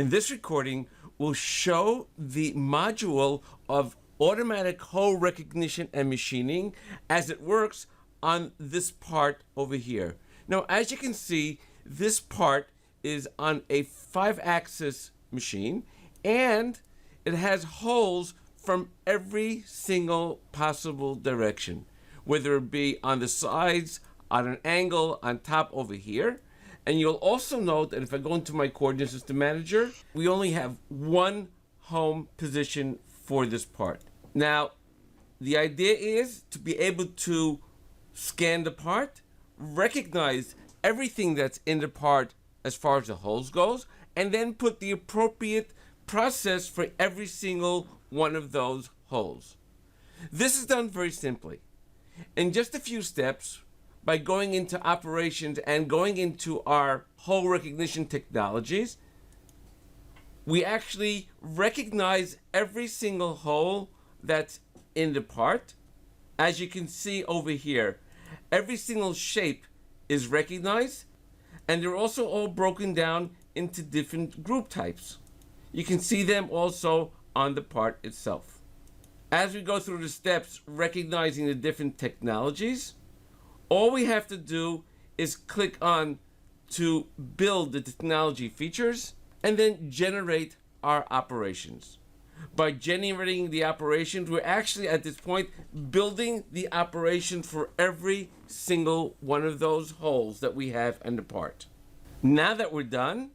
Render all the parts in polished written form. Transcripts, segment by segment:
In this recording, we'll show the module of automatic hole recognition and machining as it works on this part over here. Now, as you can see, this part is on a 5-axis machine and it has holes from every single possible direction, whether it be on the sides, on an angle, on top over here. And you'll also note that if I go into my coordinate system manager, we only have one home position for this part. Now, the idea is to be able to scan the part, recognize everything that's in the part as far as the holes goes, and then put the appropriate process for every single one of those holes. This is done very simply. In just a few steps, by going into operations and going into our hole recognition technologies, we actually recognize every single hole that's in the part. As you can see over here, every single shape is recognized, and they're also all broken down into different group types. You can see them also on the part itself. As we go through the steps recognizing the different technologies, all we have to do is click on to build the technology features and then generate our operations. By generating the operations, we're actually at this point building the operation for every single one of those holes that we have in the part. Now that we're done,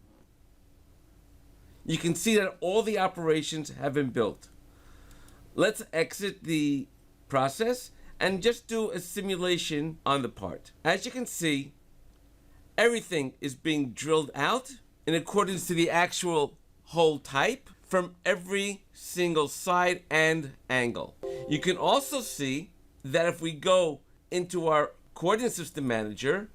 you can see that all the operations have been built. Let's exit the process and just do a simulation on the part. As you can see, everything is being drilled out in accordance to the actual hole type from every single side and angle. You can also see that if we go into our coordinate system manager,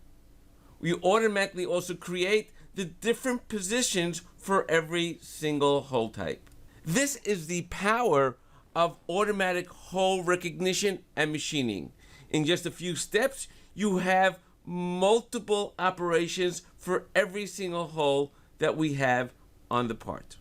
we automatically also create the different positions for every single hole type. This is the power of automatic hole recognition and machining. In just a few steps, you have multiple operations for every single hole that we have on the part.